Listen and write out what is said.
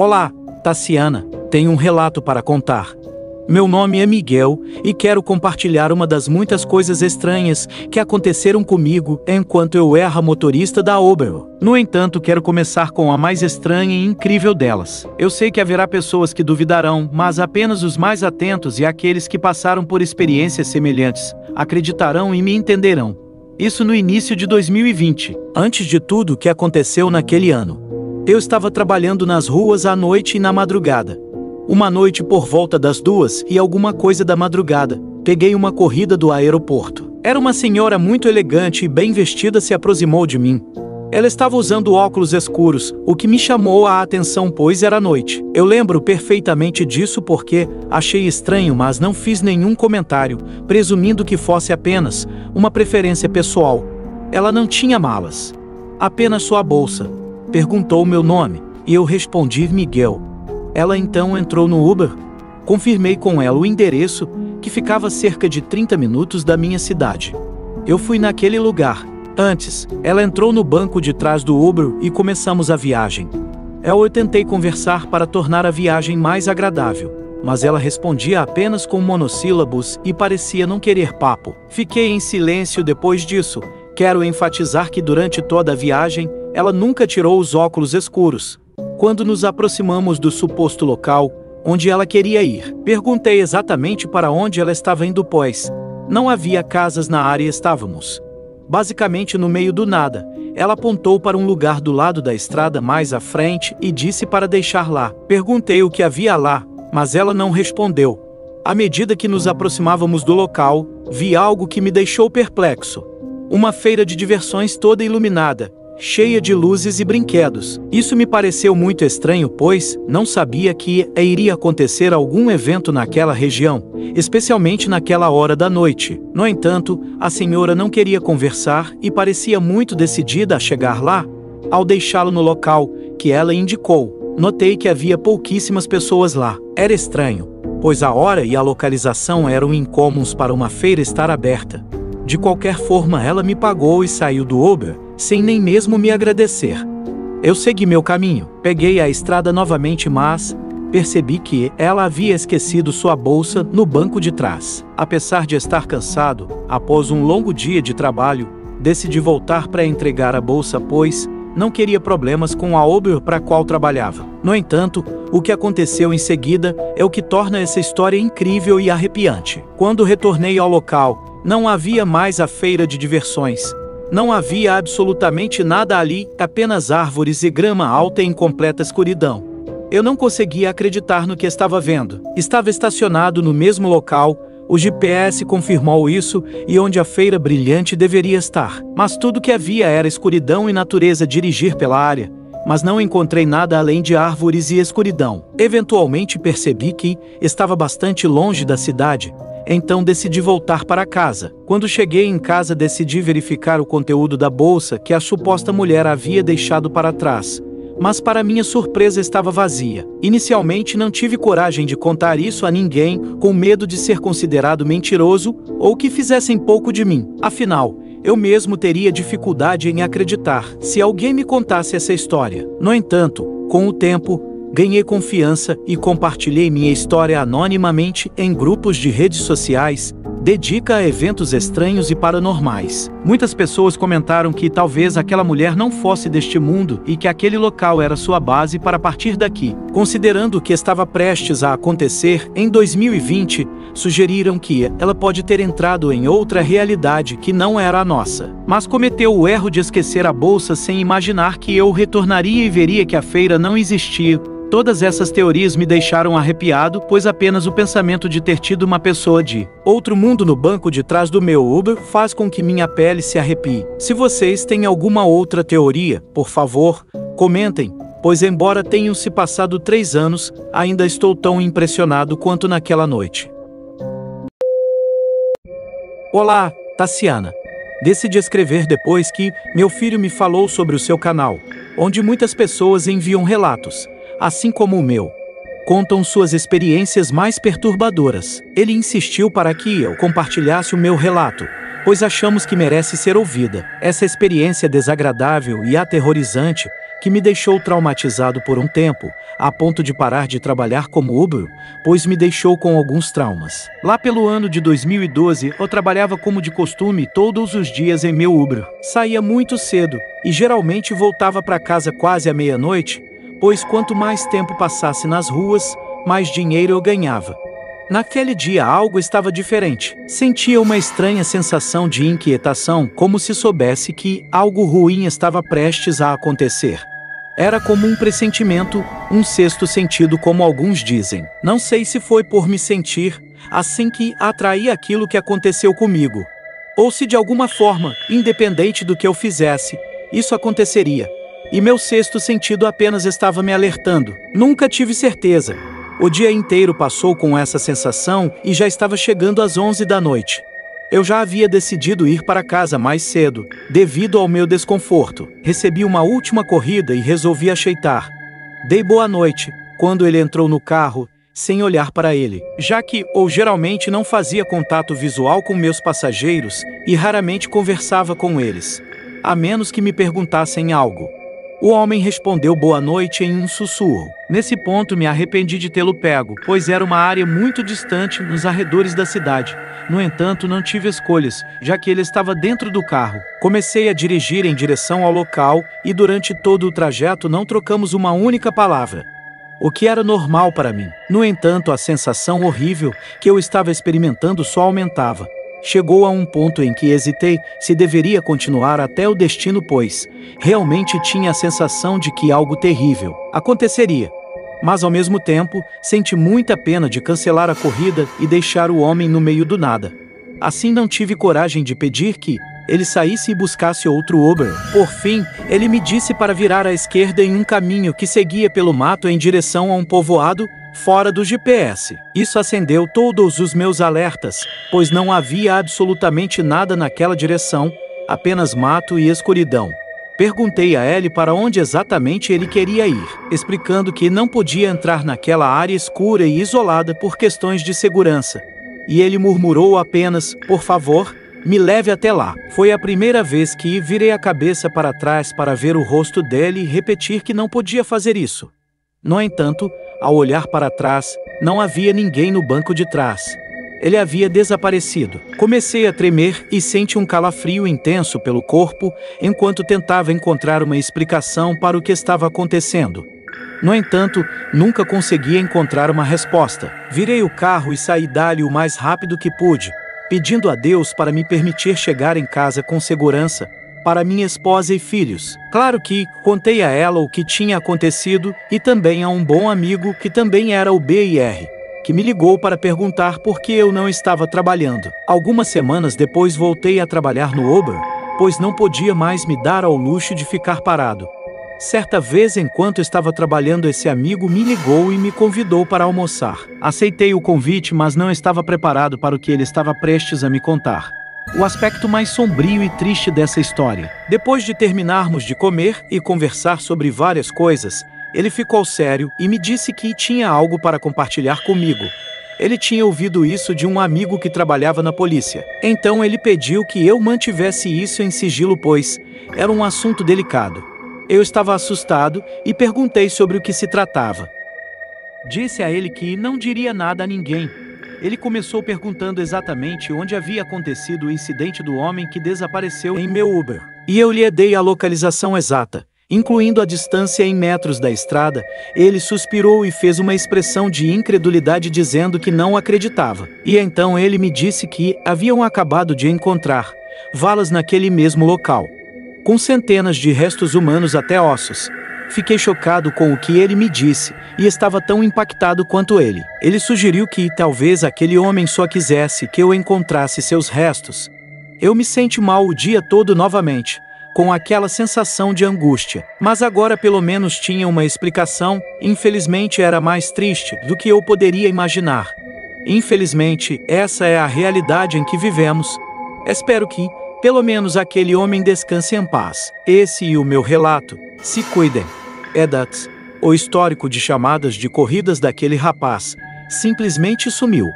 Olá, Tassiana, tenho um relato para contar. Meu nome é Miguel e quero compartilhar uma das muitas coisas estranhas que aconteceram comigo enquanto eu era motorista da Uber. No entanto, quero começar com a mais estranha e incrível delas. Eu sei que haverá pessoas que duvidarão, mas apenas os mais atentos e aqueles que passaram por experiências semelhantes acreditarão e me entenderão. Isso no início de 2020, antes de tudo o que aconteceu naquele ano. Eu estava trabalhando nas ruas à noite e na madrugada. Uma noite por volta das 2 e alguma coisa da madrugada, peguei uma corrida do aeroporto. Era uma senhora muito elegante e bem vestida se aproximou de mim. Ela estava usando óculos escuros, o que me chamou a atenção pois era noite. Eu lembro perfeitamente disso porque achei estranho, mas não fiz nenhum comentário, presumindo que fosse apenas uma preferência pessoal. Ela não tinha malas, apenas sua bolsa. Perguntou meu nome, e eu respondi Miguel. Ela então entrou no Uber. Confirmei com ela o endereço, que ficava cerca de 30 minutos da minha cidade. Eu fui naquele lugar. Antes, ela entrou no banco de trás do Uber e começamos a viagem. Eu tentei conversar para tornar a viagem mais agradável, mas ela respondia apenas com monossílabos e parecia não querer papo. Fiquei em silêncio depois disso. Quero enfatizar que durante toda a viagem, ela nunca tirou os óculos escuros. Quando nos aproximamos do suposto local, onde ela queria ir, perguntei exatamente para onde ela estava indo pois não havia casas na área e estávamos basicamente no meio do nada. Ela apontou para um lugar do lado da estrada mais à frente e disse para deixar lá. Perguntei o que havia lá, mas ela não respondeu. À medida que nos aproximávamos do local, vi algo que me deixou perplexo. Uma feira de diversões toda iluminada, cheia de luzes e brinquedos. Isso me pareceu muito estranho, pois não sabia que iria acontecer algum evento naquela região, especialmente naquela hora da noite. No entanto, a senhora não queria conversar e parecia muito decidida a chegar lá. Ao deixá-lo no local que ela indicou, notei que havia pouquíssimas pessoas lá. Era estranho, pois a hora e a localização eram incomuns para uma feira estar aberta. De qualquer forma, ela me pagou e saiu do Uber, sem nem mesmo me agradecer. Eu segui meu caminho, peguei a estrada novamente, mas percebi que ela havia esquecido sua bolsa no banco de trás. Apesar de estar cansado, após um longo dia de trabalho, decidi voltar para entregar a bolsa, pois não queria problemas com a Uber para a qual trabalhava. No entanto, o que aconteceu em seguida é o que torna essa história incrível e arrepiante. Quando retornei ao local, não havia mais a feira de diversões. Não havia absolutamente nada ali, apenas árvores e grama alta em completa escuridão. Eu não conseguia acreditar no que estava vendo. Estava estacionado no mesmo local, o GPS confirmou isso e onde a feira brilhante deveria estar. Mas tudo que havia era escuridão e natureza. Dirigir pela área, mas não encontrei nada além de árvores e escuridão. Eventualmente percebi que estava bastante longe da cidade. Então decidi voltar para casa. Quando cheguei em casa, decidi verificar o conteúdo da bolsa que a suposta mulher havia deixado para trás. Mas para minha surpresa estava vazia. Inicialmente não tive coragem de contar isso a ninguém, com medo de ser considerado mentiroso ou que fizessem pouco de mim. Afinal, eu mesmo teria dificuldade em acreditar se alguém me contasse essa história. No entanto, com o tempo, ganhei confiança e compartilhei minha história anonimamente em grupos de redes sociais, dedica a eventos estranhos e paranormais. Muitas pessoas comentaram que talvez aquela mulher não fosse deste mundo e que aquele local era sua base para partir daqui. Considerando o que estava prestes a acontecer em 2020, sugeriram que ela pode ter entrado em outra realidade que não era a nossa. Mas cometeu o erro de esquecer a bolsa sem imaginar que eu retornaria e veria que a feira não existia. Todas essas teorias me deixaram arrepiado, pois apenas o pensamento de ter tido uma pessoa de outro mundo no banco de trás do meu Uber faz com que minha pele se arrepie. Se vocês têm alguma outra teoria, por favor, comentem, pois embora tenham se passado 3 anos, ainda estou tão impressionado quanto naquela noite. Olá, Tassiana. Decidi escrever depois que meu filho me falou sobre o seu canal, onde muitas pessoas enviam relatos, assim como o meu. Contam suas experiências mais perturbadoras. Ele insistiu para que eu compartilhasse o meu relato, pois achamos que merece ser ouvida. Essa experiência desagradável e aterrorizante que me deixou traumatizado por um tempo, a ponto de parar de trabalhar como Uber, pois me deixou com alguns traumas. Lá pelo ano de 2012, eu trabalhava como de costume todos os dias em meu Uber. Saía muito cedo e geralmente voltava para casa quase à meia-noite, pois quanto mais tempo passasse nas ruas, mais dinheiro eu ganhava. Naquele dia algo estava diferente. Sentia uma estranha sensação de inquietação, como se soubesse que algo ruim estava prestes a acontecer. Era como um pressentimento, um sexto sentido, como alguns dizem. Não sei se foi por me sentir assim que atraí aquilo que aconteceu comigo, ou se de alguma forma, independente do que eu fizesse, isso aconteceria. E meu sexto sentido apenas estava me alertando. Nunca tive certeza. O dia inteiro passou com essa sensação e já estava chegando às 11 da noite. Eu já havia decidido ir para casa mais cedo, devido ao meu desconforto. Recebi uma última corrida e resolvi ajeitar. Dei boa noite, quando ele entrou no carro, sem olhar para ele, já que eu geralmente não fazia contato visual com meus passageiros e raramente conversava com eles, a menos que me perguntassem algo. O homem respondeu boa noite em um sussurro. Nesse ponto me arrependi de tê-lo pego, pois era uma área muito distante nos arredores da cidade. No entanto, não tive escolhas, já que ele estava dentro do carro. Comecei a dirigir em direção ao local e durante todo o trajeto não trocamos uma única palavra, o que era normal para mim. No entanto, a sensação horrível que eu estava experimentando só aumentava. Chegou a um ponto em que hesitei se deveria continuar até o destino, pois realmente tinha a sensação de que algo terrível aconteceria. Mas ao mesmo tempo, senti muita pena de cancelar a corrida e deixar o homem no meio do nada. Assim não tive coragem de pedir que ele saísse e buscasse outro Uber. Por fim, ele me disse para virar à esquerda em um caminho que seguia pelo mato em direção a um povoado fora do GPS. Isso acendeu todos os meus alertas, pois não havia absolutamente nada naquela direção, apenas mato e escuridão. Perguntei a ele para onde exatamente ele queria ir, explicando que não podia entrar naquela área escura e isolada por questões de segurança. E ele murmurou apenas, por favor, me leve até lá. Foi a primeira vez que virei a cabeça para trás para ver o rosto dele e repetir que não podia fazer isso. No entanto, ao olhar para trás, não havia ninguém no banco de trás. Ele havia desaparecido. Comecei a tremer e senti um calafrio intenso pelo corpo enquanto tentava encontrar uma explicação para o que estava acontecendo. No entanto, nunca conseguia encontrar uma resposta. Virei o carro e saí dali o mais rápido que pude, pedindo a Deus para me permitir chegar em casa com segurança, para minha esposa e filhos. Claro que contei a ela o que tinha acontecido e também a um bom amigo que também era o BIR, que me ligou para perguntar por que eu não estava trabalhando. Algumas semanas depois voltei a trabalhar no Uber, pois não podia mais me dar ao luxo de ficar parado. Certa vez, enquanto estava trabalhando, esse amigo me ligou e me convidou para almoçar. Aceitei o convite, mas não estava preparado para o que ele estava prestes a me contar. O aspecto mais sombrio e triste dessa história. Depois de terminarmos de comer e conversar sobre várias coisas, ele ficou sério e me disse que tinha algo para compartilhar comigo. Ele tinha ouvido isso de um amigo que trabalhava na polícia. Então ele pediu que eu mantivesse isso em sigilo, pois era um assunto delicado. Eu estava assustado e perguntei sobre o que se tratava. Disse a ele que não diria nada a ninguém. Ele começou perguntando exatamente onde havia acontecido o incidente do homem que desapareceu em meu Uber. E eu lhe dei a localização exata, incluindo a distância em metros da estrada. Ele suspirou e fez uma expressão de incredulidade dizendo que não acreditava. E então ele me disse que haviam acabado de encontrar valas naquele mesmo local, com centenas de restos humanos até ossos. Fiquei chocado com o que ele me disse e estava tão impactado quanto ele. Ele sugeriu que talvez aquele homem só quisesse que eu encontrasse seus restos. Eu me senti mal o dia todo novamente, com aquela sensação de angústia. Mas agora pelo menos tinha uma explicação. Infelizmente era mais triste do que eu poderia imaginar. Infelizmente, essa é a realidade em que vivemos. Espero que pelo menos aquele homem descanse em paz. Esse e o meu relato. Se cuidem. O histórico de chamadas de corridas daquele rapaz simplesmente sumiu.